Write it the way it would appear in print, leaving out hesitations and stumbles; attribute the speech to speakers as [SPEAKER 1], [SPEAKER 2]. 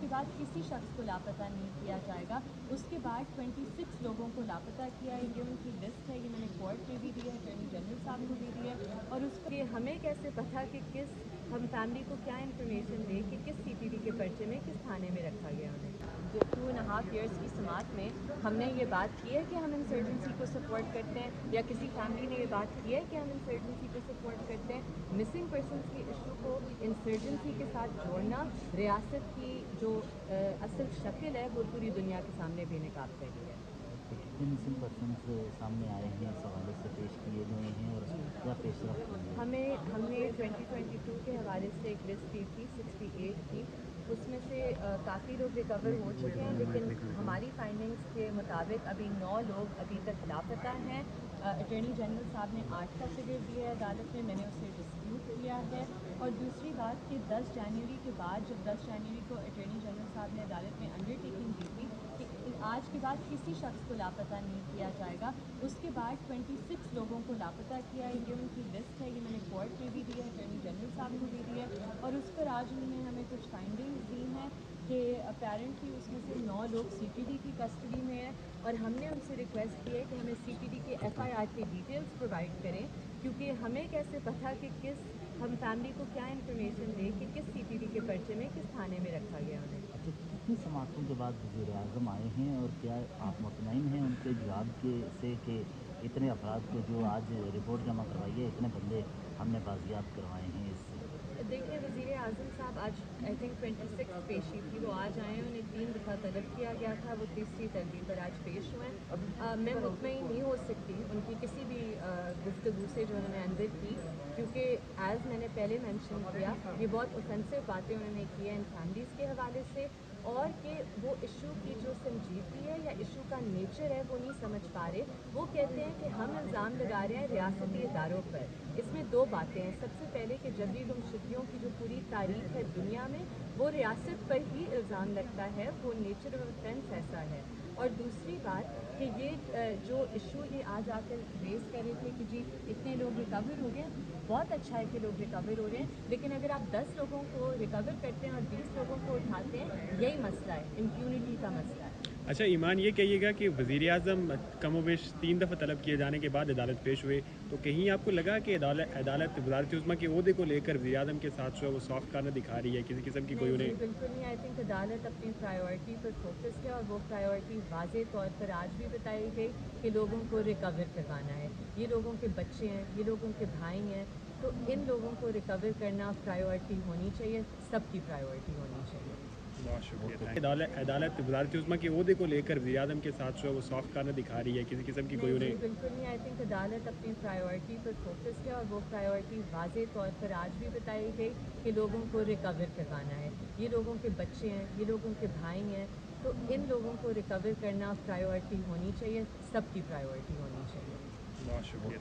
[SPEAKER 1] کے بعد کسی شخص کو لاپتہ نہیں کیا جائے گا. اس کے بعد 26 لوگوں کو لاپتہ کیا ہے. یہ ان کی لسٹ ہے, یہ میں نے کورٹ میں بھی دی ہے, اٹارنی جنرل صاحب کو بھی دی ہے. اور اس کے ہمیں کیسے پتہ کہ ہم فیملی کو کیا انفارمیشن دیں کہ کس سی ٹی ڈی کے پرچے میں کس تھانے میں رکھا گیا انہیں. 2.5 ایئرس کی سماعت میں ہم نے یہ بات کی ہے کہ ہم انسرجنسی کو سپورٹ کرتے ہیں, یا کسی فیملی نے یہ بات کی ہے کہ ہم انسرجنسی کو سپورٹ کرتے ہیں. مسنگ پرسنس کی ایشو کو انسرجنسی کے ساتھ جوڑنا ریاست کی جو اصل شکل ہے وہ پوری دنیا کے سامنے بے نقاب کر رہی ہے.
[SPEAKER 2] کتنے مسنگ پرسنس سامنے آئے ہیں, اس حوالے سے پیش کیے گئے ہیں اور کیا پیش رفت ہوئی ہے؟
[SPEAKER 1] ہم نے 2022 کے حوالے سے ایک لسٹ دی تھی 68 کی. اس میں سے کافی لوگ ریکور ہو چکے ہیں, لیکن ہماری فائنڈنگز کے مطابق ابھی 9 لوگ ابھی تک لاپتہ ہیں. اٹارنی جنرل صاحب نے 8 کا فگر دیا ہے عدالت میں نے اسے ڈسپیوٹ کیا ہے. اور دوسری بات کہ 10 جنوری کے بعد, جب 10 جنوری کو اٹارنی جنرل صاحب نے عدالت میں انڈر ٹیکنگ دی تھی کہ آج کے بعد کسی شخص کو لاپتہ نہیں کیا جائے گا, اس کے بعد 26 لوگوں کو لاپتہ کیا ہے. یہ ان کی لسٹ ہے, یہ میں نے کورٹ میں بھی دی ہے, اٹارنی جنرل صاحب کو بھی دی ہے. اور اس پر آج انہوں نے ہمیں کچھ فائنڈنگز دی ہیں کہ اپیرنٹلی اس میں سے 9 لوگ سی ٹی ڈی کی کسٹڈی میں ہیں. اور ہم نے ان سے ریکویسٹ کی ہے کہ ہمیں سی ٹی ڈی کے ایف آئی آر کی ڈیٹیلز پرووائڈ کریں, کیونکہ ہمیں کیسے پتہ کہ ہم فیملی کو کیا انفارمیشن دیں کہ کس سی ٹی ڈی کے پرچے میں کس تھانے میں رکھا گیا انہیں.
[SPEAKER 2] اچھا, کتنی سماعتوں کے بعد وزیر اعظم آئے ہیں اور کیا آپ مطمئن ہیں ان کے جواب سے کہ اتنے افراد کو جو آج رپورٹ جمع کروائی ہے, اتنے بندے ہم نے بازیاب کروائے ہیں اس سے؟
[SPEAKER 1] دیکھیں, وزیر اعظم صاحب آج آئی تھنک 26 پیشی تھی, وہ آج آئے ہیں. انہیں 3 دفعہ طلب کیا گیا تھا, وہ تیسری طلبی پر آج پیش ہوئے ہیں. میں مطمئن نہیں ہو سکتی ان کی کسی بھی گفتگو سے جو انہوں نے اندر کی, کیونکہ ایز میں نے پہلے مینشن کیا یہ بہت اوفینسو باتیں انہوں نے کی ہیں ان فیملیز کے حوالے سے, اور کہ وہ ایشو کی جو سنجیدگی ہے یا ایشو کا نیچر ہے وہ نہیں سمجھ پا رہے. وہ کہتے ہیں کہ ہم الزام لگا رہے ہیں ریاستی اداروں پر. اس میں 2 باتیں ہیں. سب سے پہلے کہ جبری گمشدگیوں کی جو پوری تاریخ ہے دنیا میں وہ ریاست پر ہی الزام لگتا ہے, وہ نیچر آف اوفینس ایسا ہے. اور دوسری بات کہ یہ جو ایشو یہ آج آ کر ریز کر رہے تھے کہ جی اتنے لوگ ریکور ہو گئے, بہت اچھا ہے کہ لوگ ریکور ہو رہے ہیں, لیکن اگر آپ 10 لوگوں کو ریکور کرتے ہیں اور 20 لوگوں کو اٹھاتے ہیں, یہی مسئلہ ہے, امپیونٹی کا مسئلہ ہے.
[SPEAKER 3] اچھا ایمان, یہ کہیے گا کہ وزیر اعظم کم و بیش 3 دفعہ طلب کیے جانے کے بعد عدالت پیش ہوئے, تو کہیں آپ کو لگا کہ عدالت وزارت عظمیٰ کے عہدے کو لے کر وزیر اعظم کے ساتھ جو ہے وہ سافٹ کارنر دکھا رہی ہے, کسی قسم کی کوئی
[SPEAKER 1] نہیں
[SPEAKER 3] انہیں؟
[SPEAKER 1] جی بالکل نہیں. آئی تھنک عدالت اپنی پرائیورٹی پر فوکسڈ ہے, اور وہ پرائیورٹی واضح طور پر آج بھی بتائی گئی کہ لوگوں کو ریکور کروانا ہے. یہ لوگوں کے بچے ہیں, یہ لوگوں کے بھائی ہیں, تو ان لوگوں کو ریکور کرنا پرائیورٹی ہونی چاہیے, سب کی پرائیورٹی ہونی چاہیے.
[SPEAKER 3] بہت شکریہ. عدالت وزارت عظمیٰ کے عہدے کو لے کر وزیر اعظم کے ساتھ جو ہے وہ سافٹ کارنر دکھا رہی ہے, کسی قسم کی کوئی
[SPEAKER 1] نہیں جی
[SPEAKER 3] انہیں؟
[SPEAKER 1] بالکل نہیں. آئی تھنک عدالت اپنی پرائیورٹی پر فوکسڈ ہے, اور وہ پرائیورٹی واضح طور پر آج بھی بتائی گئی کہ لوگوں کو ریکور کروانا ہے. یہ لوگوں کے بچے ہیں, یہ لوگوں کے بھائی ہیں, تو ان لوگوں کو ریکور کرنا پرائیورٹی ہونی چاہیے, سب کی پرائیورٹی ہونی چاہیے.
[SPEAKER 3] بہت شکریہ.